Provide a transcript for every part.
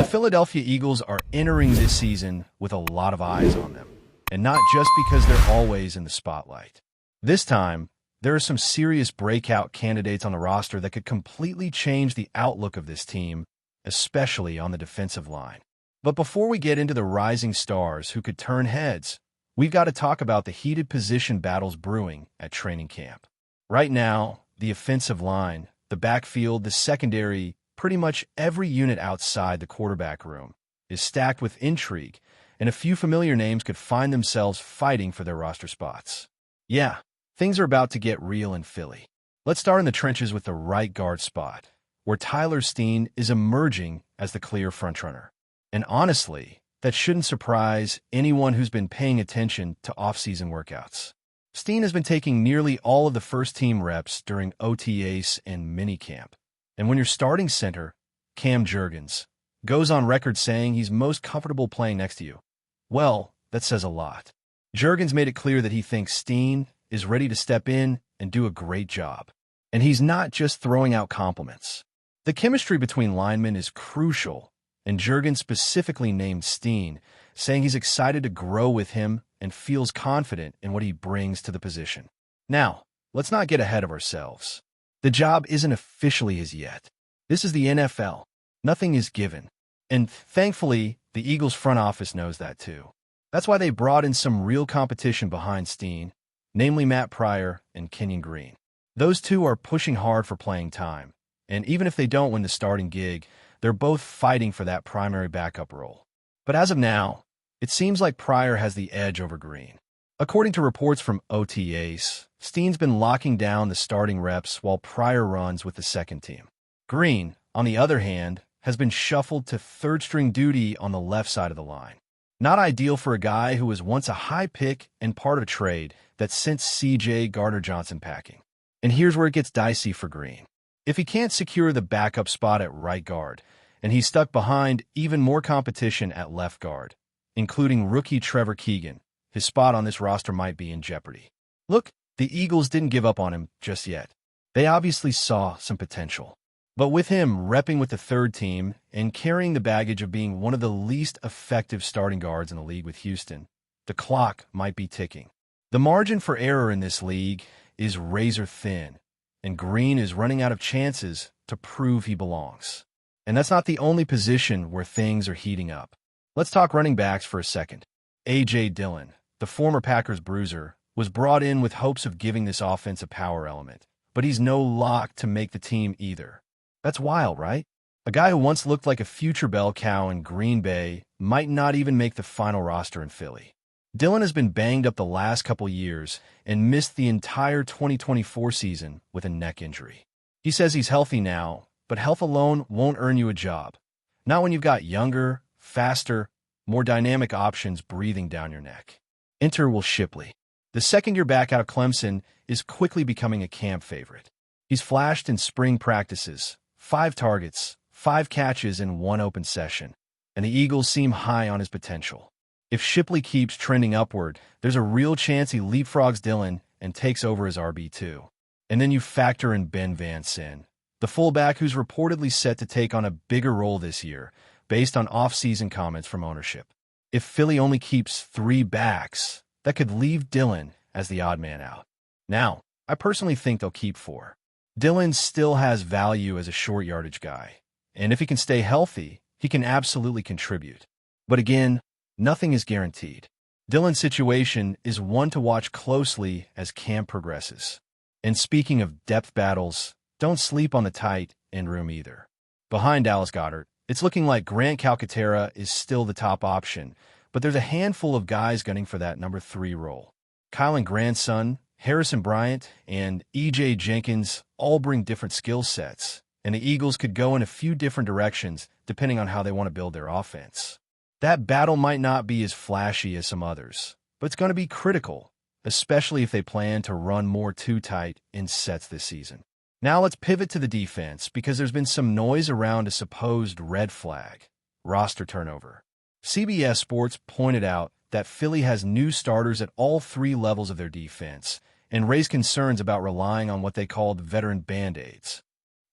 The Philadelphia Eagles are entering this season with a lot of eyes on them, and not just because they're always in the spotlight. This time, there are some serious breakout candidates on the roster that could completely change the outlook of this team, especially on the defensive line. But before we get into the rising stars who could turn heads, we've got to talk about the heated position battles brewing at training camp. Right now, the offensive line, the backfield, the secondary, pretty much every unit outside the quarterback room is stacked with intrigue, and a few familiar names could find themselves fighting for their roster spots. Yeah, things are about to get real in Philly. Let's start in the trenches with the right guard spot, where Tyler Steen is emerging as the clear frontrunner. And honestly, that shouldn't surprise anyone who's been paying attention to off-season workouts. Steen has been taking nearly all of the first-team reps during OTAs and minicamp. And when your starting center, Cam Jurgens, goes on record saying he's most comfortable playing next to you, well, that says a lot. Jurgens made it clear that he thinks Steen is ready to step in and do a great job. And he's not just throwing out compliments. The chemistry between linemen is crucial, and Jurgens specifically named Steen, saying he's excited to grow with him and feels confident in what he brings to the position. Now, let's not get ahead of ourselves. The job isn't officially his yet. This is the NFL. Nothing is given. And thankfully, the Eagles front office knows that too. That's why they brought in some real competition behind Steen, namely Matt Pryor and Kenyon Green. Those two are pushing hard for playing time, and even if they don't win the starting gig, they're both fighting for that primary backup role. But as of now, it seems like Pryor has the edge over Green. According to reports from OTAs, Steen's been locking down the starting reps while Pryor runs with the second team. Green, on the other hand, has been shuffled to third-string duty on the left side of the line. Not ideal for a guy who was once a high pick and part of a trade that sent C.J. Gardner-Johnson packing. And here's where it gets dicey for Green. If he can't secure the backup spot at right guard, and he's stuck behind even more competition at left guard, including rookie Trevor Keegan, his spot on this roster might be in jeopardy. Look, the Eagles didn't give up on him just yet. They obviously saw some potential. But with him repping with the third team and carrying the baggage of being one of the least effective starting guards in the league with Houston, the clock might be ticking. The margin for error in this league is razor thin, and Green is running out of chances to prove he belongs. And that's not the only position where things are heating up. Let's talk running backs for a second. A.J. Dillon, the former Packers bruiser, was brought in with hopes of giving this offense a power element, but he's no lock to make the team either. That's wild, right? A guy who once looked like a future bell cow in Green Bay might not even make the final roster in Philly. Dillon has been banged up the last couple years and missed the entire 2024 season with a neck injury. He says he's healthy now, but health alone won't earn you a job. Not when you've got younger, faster, more dynamic options breathing down your neck. Enter Will Shipley. The second-year back out of Clemson is quickly becoming a camp favorite. He's flashed in spring practices, 5 targets, 5 catches in 1 open session, and the Eagles seem high on his potential. If Shipley keeps trending upward, there's a real chance he leapfrogs Dillon and takes over as RB2. And then you factor in Ben Van Syn, the fullback who's reportedly set to take on a bigger role this year, based on off-season comments from ownership. If Philly only keeps 3 backs, that could leave Dillon as the odd man out. Now, I personally think they'll keep 4. Dillon still has value as a short yardage guy, and if he can stay healthy, he can absolutely contribute. But again, nothing is guaranteed. Dillon's situation is one to watch closely as camp progresses. And speaking of depth battles, don't sleep on the tight end room either. Behind Dallas Goedert, it's looking like Grant Calcaterra is still the top option, but there's a handful of guys gunning for that number 3 role. Kylan Granson, Harrison Bryant, and E.J. Jenkins all bring different skill sets, and the Eagles could go in a few different directions depending on how they want to build their offense. That battle might not be as flashy as some others, but it's going to be critical, especially if they plan to run more too tight in sets this season. Now let's pivot to the defense because there's been some noise around a supposed red flag, roster turnover. CBS Sports pointed out that Philly has new starters at all 3 levels of their defense and raised concerns about relying on what they called veteran band-aids.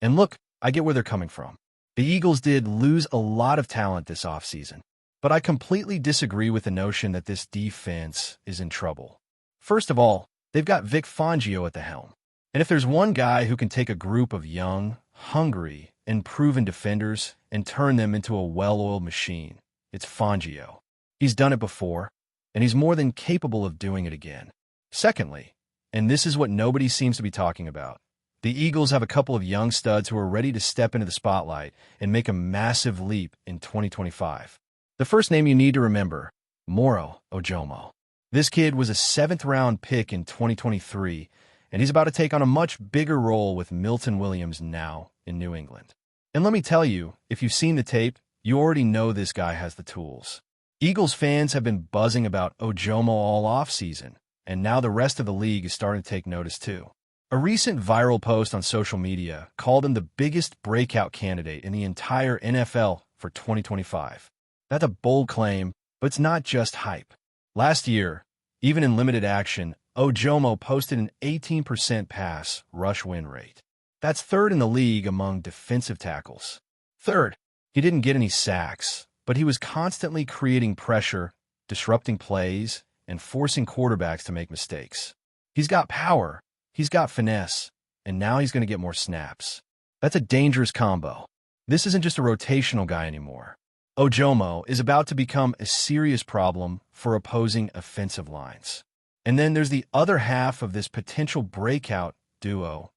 And look, I get where they're coming from. The Eagles did lose a lot of talent this offseason, but I completely disagree with the notion that this defense is in trouble. First of all, they've got Vic Fangio at the helm. And if there's one guy who can take a group of young, hungry, and proven defenders and turn them into a well-oiled machine, it's Fangio. He's done it before, and he's more than capable of doing it again. Secondly, and this is what nobody seems to be talking about, the Eagles have a couple of young studs who are ready to step into the spotlight and make a massive leap in 2025. The first name you need to remember, Moro Ojomo. This kid was a 7th-round pick in 2023, and he's about to take on a much bigger role with Milton Williams now in New England. And let me tell you, if you've seen the tape, you already know this guy has the tools. Eagles fans have been buzzing about Ojomo all offseason, and now the rest of the league is starting to take notice too. A recent viral post on social media called him the biggest breakout candidate in the entire NFL for 2025. That's a bold claim, but it's not just hype. Last year, even in limited action, Ojomo posted an 18% pass rush win rate. That's 3rd in the league among defensive tackles. Third, he didn't get any sacks, but he was constantly creating pressure, disrupting plays, and forcing quarterbacks to make mistakes. He's got power, he's got finesse, and now he's going to get more snaps. That's a dangerous combo. This isn't just a rotational guy anymore. Ojomo is about to become a serious problem for opposing offensive lines. And then there's the other half of this potential breakout duo,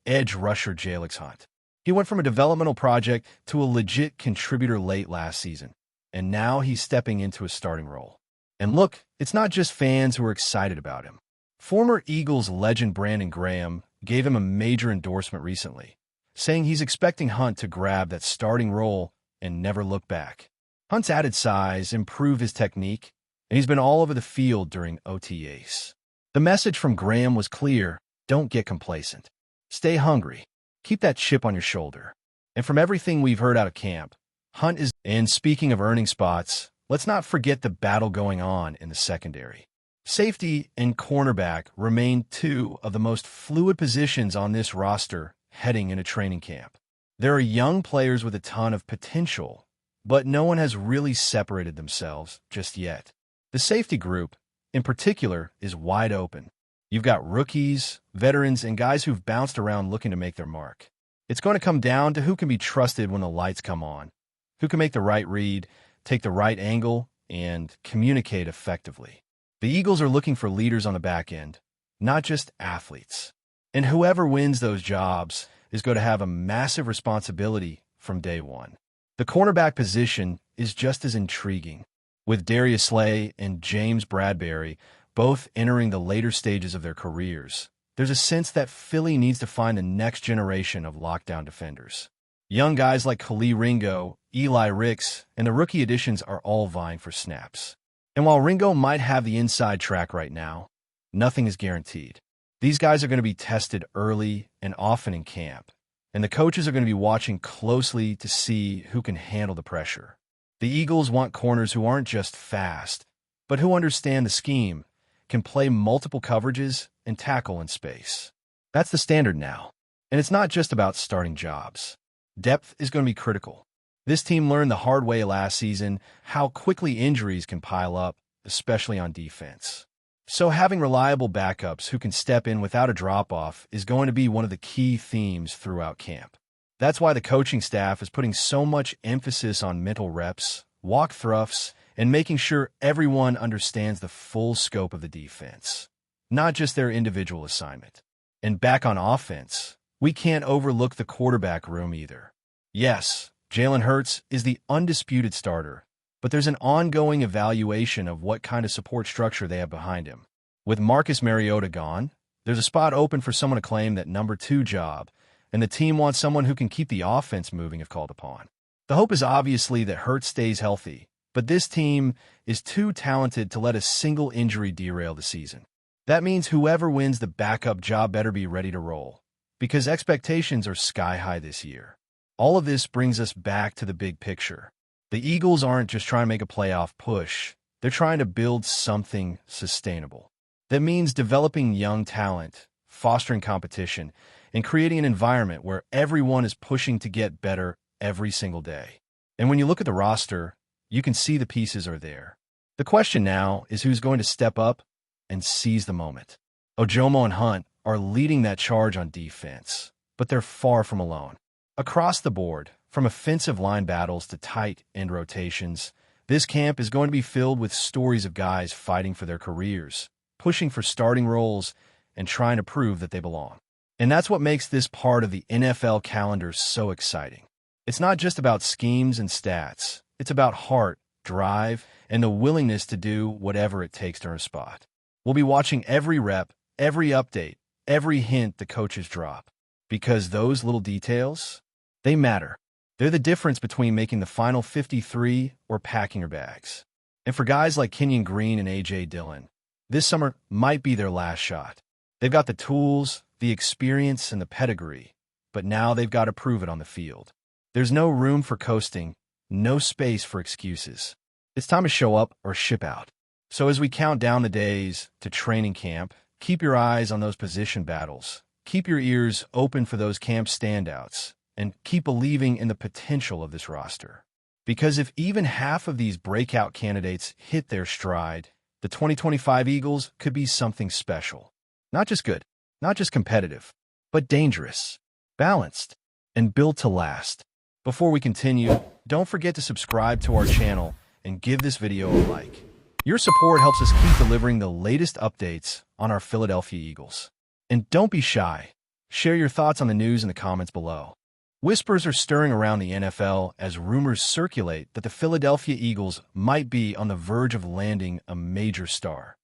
edge rusher Jalix Hunt. He went from a developmental project to a legit contributor late last season, and now he's stepping into a starting role. And look, it's not just fans who are excited about him. Former Eagles legend Brandon Graham gave him a major endorsement recently, saying he's expecting Hunt to grab that starting role and never look back. Hunt's added size improved his technique, and he's been all over the field during OTAs. The message from Graham was clear: don't get complacent. Stay hungry. Keep that chip on your shoulder. And from everything we've heard out of camp, Hunt is... And speaking of earning spots, let's not forget the battle going on in the secondary. Safety and cornerback remain 2 of the most fluid positions on this roster heading into training camp. There are young players with a ton of potential, but no one has really separated themselves just yet. The safety group, in particular, is wide open. You've got rookies, veterans, and guys who've bounced around looking to make their mark. It's going to come down to who can be trusted when the lights come on, who can make the right read, take the right angle, and communicate effectively. The Eagles are looking for leaders on the back end, not just athletes. And whoever wins those jobs is going to have a massive responsibility from day one. The cornerback position is just as intriguing, with Darius Slay and James Bradbury both entering the later stages of their careers. There's a sense that Philly needs to find the next generation of lockdown defenders. Young guys like Khalil Ringo, Eli Ricks, and the rookie additions are all vying for snaps. And while Ringo might have the inside track right now, nothing is guaranteed. These guys are going to be tested early and often in camp, and the coaches are going to be watching closely to see who can handle the pressure. The Eagles want corners who aren't just fast, but who understand the scheme, can play multiple coverages, and tackle in space. That's the standard now. And it's not just about starting jobs. Depth is going to be critical. This team learned the hard way last season how quickly injuries can pile up, especially on defense. So having reliable backups who can step in without a drop-off is going to be one of the key themes throughout camp. That's why the coaching staff is putting so much emphasis on mental reps, walk throughs, and making sure everyone understands the full scope of the defense, not just their individual assignment. And back on offense, we can't overlook the quarterback room either. Yes, Jalen Hurts is the undisputed starter, but there's an ongoing evaluation of what kind of support structure they have behind him. With Marcus Mariota gone, there's a spot open for someone to claim that number 2 job, and the team wants someone who can keep the offense moving if called upon. The hope is obviously that Hurts stays healthy, but this team is too talented to let a single injury derail the season. That means whoever wins the backup job better be ready to roll, because expectations are sky high this year. All of this brings us back to the big picture. The Eagles aren't just trying to make a playoff push. They're trying to build something sustainable. That means developing young talent, fostering competition, and creating an environment where everyone is pushing to get better every single day. And when you look at the roster, you can see the pieces are there. The question now is who's going to step up and seize the moment. Ojomo and Hunt are leading that charge on defense, but they're far from alone. Across the board, from offensive line battles to tight end rotations, this camp is going to be filled with stories of guys fighting for their careers, pushing for starting roles, and trying to prove that they belong. And that's what makes this part of the NFL calendar so exciting. It's not just about schemes and stats. It's about heart, drive, and the willingness to do whatever it takes to earn a spot. We'll be watching every rep, every update, every hint the coaches drop. Because those little details, they matter. They're the difference between making the final 53 or packing your bags. And for guys like Kenyon Green and A.J. Dillon, this summer might be their last shot. They've got the tools, the experience, and the pedigree, but now they've got to prove it on the field. There's no room for coasting, no space for excuses. It's time to show up or ship out. So as we count down the days to training camp, keep your eyes on those position battles, keep your ears open for those camp standouts, and keep believing in the potential of this roster. Because if even half of these breakout candidates hit their stride, the 2025 Eagles could be something special. Not just good, not just competitive, but dangerous, balanced, and built to last. Before we continue, don't forget to subscribe to our channel and give this video a like. Your support helps us keep delivering the latest updates on our Philadelphia Eagles. And don't be shy. Share your thoughts on the news in the comments below. Whispers are stirring around the NFL as rumors circulate that the Philadelphia Eagles might be on the verge of landing a major star,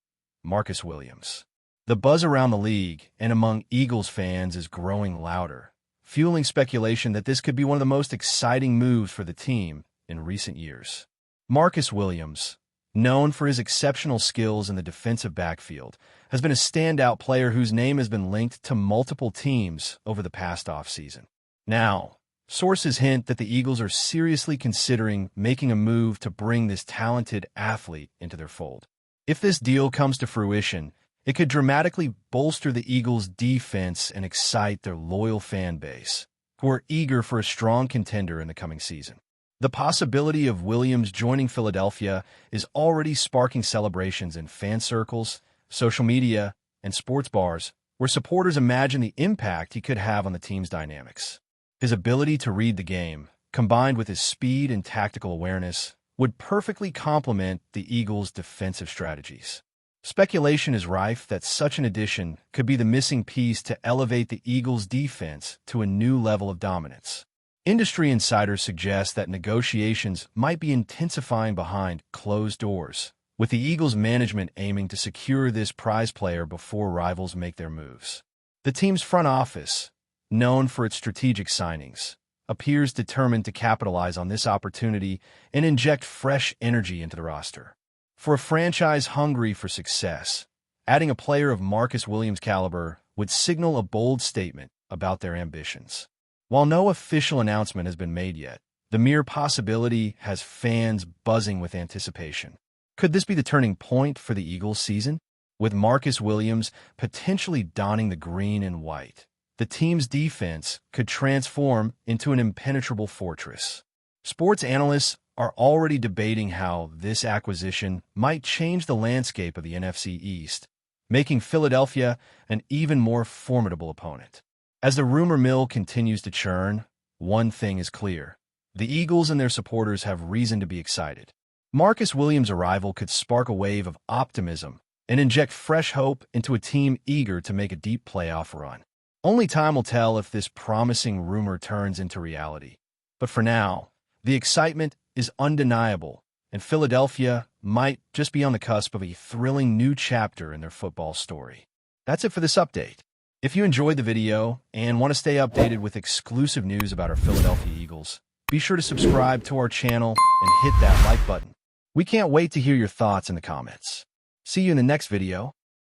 Marcus Williams. The buzz around the league and among Eagles fans is growing louder, fueling speculation that this could be one of the most exciting moves for the team in recent years. Marcus Williams, known for his exceptional skills in the defensive backfield, has been a standout player whose name has been linked to multiple teams over the past offseason. Now, sources hint that the Eagles are seriously considering making a move to bring this talented athlete into their fold. If this deal comes to fruition, it could dramatically bolster the Eagles' defense and excite their loyal fan base, who are eager for a strong contender in the coming season. The possibility of Williams joining Philadelphia is already sparking celebrations in fan circles, social media, and sports bars, where supporters imagine the impact he could have on the team's dynamics. His ability to read the game, combined with his speed and tactical awareness, would perfectly complement the Eagles' defensive strategies. Speculation is rife that such an addition could be the missing piece to elevate the Eagles' defense to a new level of dominance. Industry insiders suggest that negotiations might be intensifying behind closed doors, with the Eagles' management aiming to secure this prize player before rivals make their moves. The team's front office, known for its strategic signings, appears determined to capitalize on this opportunity and inject fresh energy into the roster. For a franchise hungry for success, adding a player of Marcus Williams' caliber would signal a bold statement about their ambitions. While no official announcement has been made yet, the mere possibility has fans buzzing with anticipation. Could this be the turning point for the Eagles season? With Marcus Williams potentially donning the green and white, the team's defense could transform into an impenetrable fortress. Sports analysts are already debating how this acquisition might change the landscape of the NFC East, making Philadelphia an even more formidable opponent. As the rumor mill continues to churn, one thing is clear. The Eagles and their supporters have reason to be excited. Marcus Williams' arrival could spark a wave of optimism and inject fresh hope into a team eager to make a deep playoff run. Only time will tell if this promising rumor turns into reality. But for now, the excitement is undeniable, and Philadelphia might just be on the cusp of a thrilling new chapter in their football story. That's it for this update. If you enjoyed the video and want to stay updated with exclusive news about our Philadelphia Eagles, be sure to subscribe to our channel and hit that like button. We can't wait to hear your thoughts in the comments. See you in the next video.